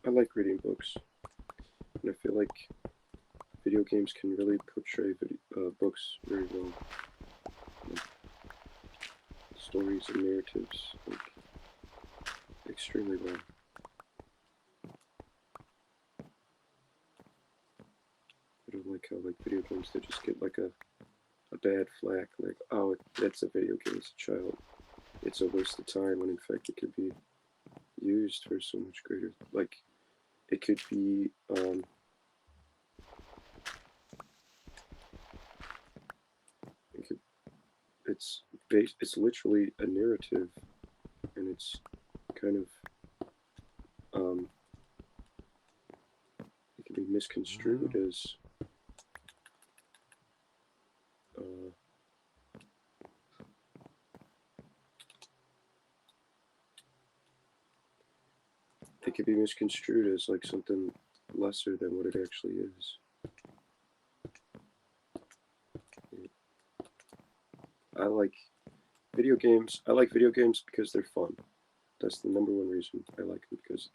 I like reading books, and I feel like video games can really portray books very well. Like, stories and narratives, like, extremely well. I don't like how, like, video games, they just get, like, a bad flack, like, oh, that's a video game, it's a child. It's a waste of time, when in fact it could be used for so much greater, like, it could be, it could, it's literally a narrative, and it's kind of, it can be misconstrued as, uh, it could be misconstrued as, like, something lesser than what it actually is. I like I like video games because they're fun. That's the number one reason I like them, because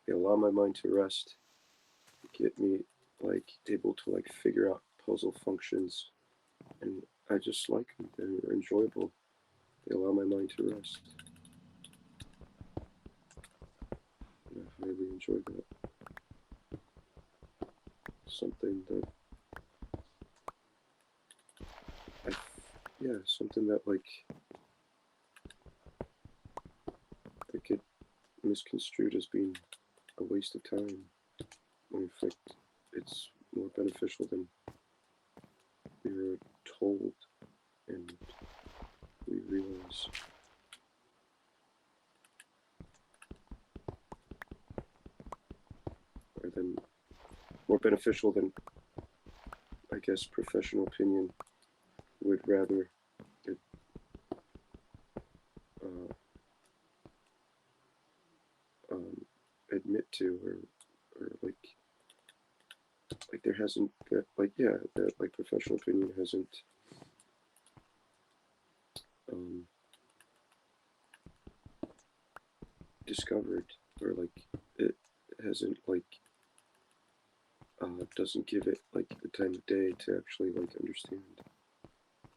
they allow my mind to rest, get me, like, able to, like, figure out puzzle functions, and I just like them. They're enjoyable. They allow my mind to rest. And I highly enjoy that. Something that something that, like, that get misconstrued as being a waste of time, when in fact it's more beneficial than we were told and we realize. Or than more beneficial than, I guess, professional opinion would rather it, uh, admit to, or like there hasn't that, like, yeah, that, like, professional opinion hasn't, um, discovered, or, like, it hasn't, like, doesn't give it, like, the time of day to actually, like, understand.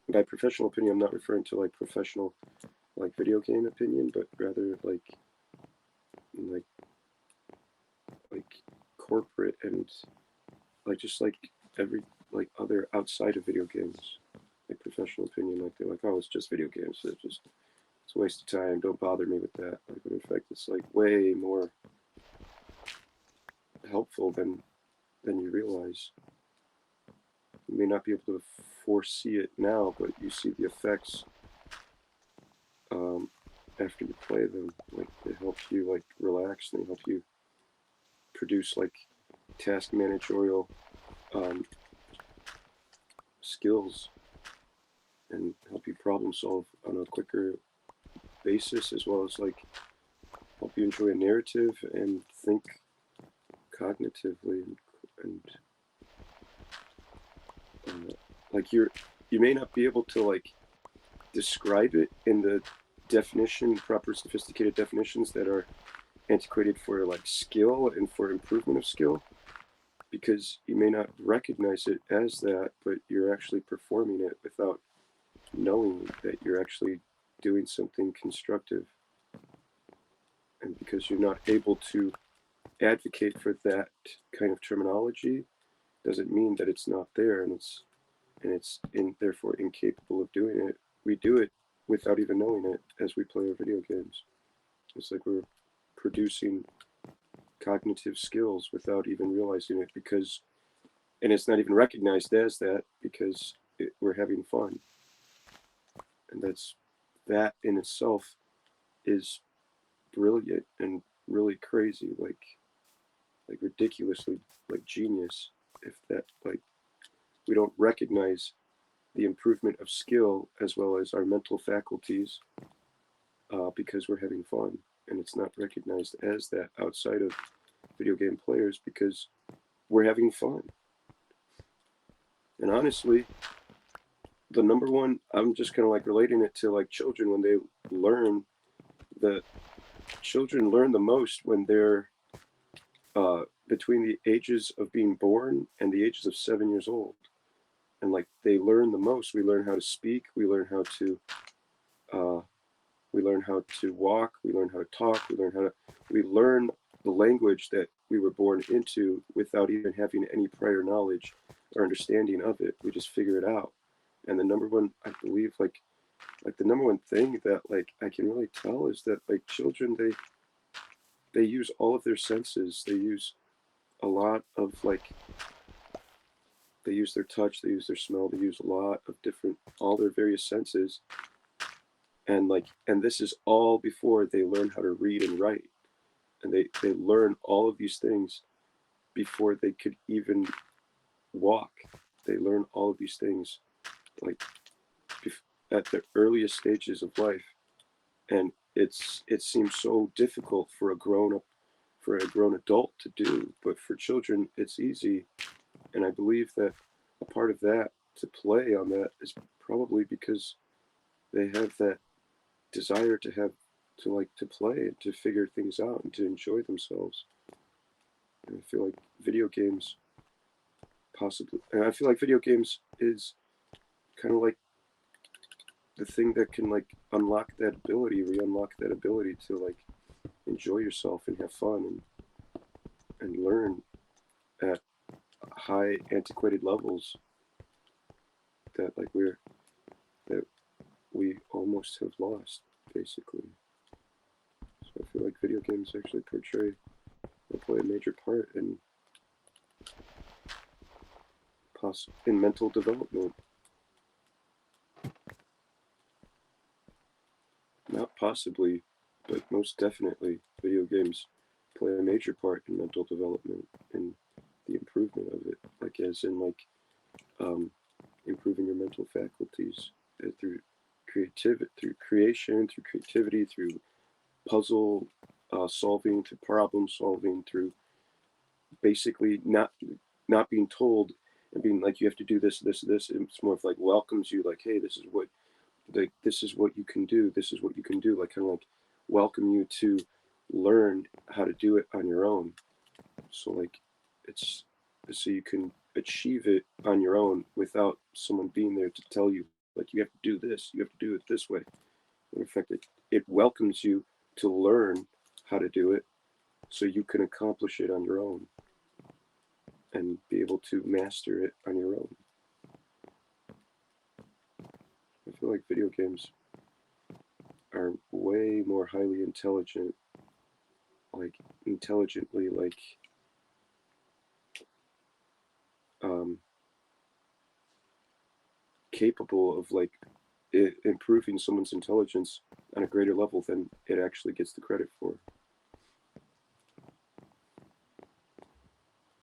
And by professional opinion, I'm not referring to, like, professional, like, video game opinion, but rather, like like corporate, and, like, just like every, like, other outside of video games, like, professional opinion, like, they're like, oh, it's just video games, it's a waste of time, don't bother me with that, like, when in fact it's, like, way more helpful than you realize. You may not be able to foresee it now, but you see the effects, um, after you play them. Like, they help you, like, relax, and they help you produce, like, task managerial, um, skills, and help you problem solve on a quicker basis, as well as, like, help you enjoy a narrative and think cognitively, and like, you may not be able to, like, describe it in the proper sophisticated definitions that are antiquated for, like, skill and for improvement of skill, because you may not recognize it as that, but you're actually performing it without knowing that you're actually doing something constructive. And because you're not able to advocate for that kind of terminology, doesn't mean that it's not there, and therefore incapable of doing it. We do it without even knowing it as we play our video games. It's like we're producing cognitive skills without even realizing it, and it's not even recognized as that, because we're having fun. And that in itself is brilliant and really crazy, like ridiculously, like, genius. If that, like, we don't recognize the improvement of skill as well as our mental faculties, because we're having fun, and it's not recognized as that outside of video game players, because we're having fun. And honestly, the number one, I'm just kind of, like, relating it to, like, children, when they learn, the children learn the most when they're, between the ages of being born and the ages of 7 years old. And like they learn the most. We learn how to speak. Uh, we learn how to walk. We learn how to talk. We learn the language that we were born into without even having any prior knowledge or understanding of it. We just figure it out. And the number one, I believe, like the number one thing that like I can really tell is that like children, they use all of their senses. They use a lot of like they use their touch, they use their smell, they use a lot of different all their various senses. And this is all before they learn how to read and write. And they learn all of these things before they could even walk. They learn all of these things like at the earliest stages of life. And it seems so difficult for a grown adult to do, but for children it's easy. And I believe that a part of that to play on that is probably because they have that desire to play and to figure things out and to enjoy themselves. And I feel like video games video games is kind of like the thing that can like re-unlock that ability to like enjoy yourself and have fun and learn at high antiquated levels that that we almost have lost, basically. So I feel like video games actually portray or play a major part in mental development. Not possibly, but most definitely, video games play a major part in mental development and the improvement of it. Like as in like improving your mental faculties through creativity, through puzzle solving, through problem solving, through basically not being told and being like you have to do this, this, this. It's more of like welcomes you, like, hey, this is what you can do. This is what you can do. Like kind of like welcome you to learn how to do it on your own. So like it's so you can achieve it on your own without someone being there to tell you like you have to do this, you have to do it this way. In fact, it welcomes you to learn how to do it so you can accomplish it on your own and be able to master it on your own. I feel like video games are way more highly intelligent, like intelligently, like um, capable of like improving someone's intelligence on a greater level than it actually gets the credit for.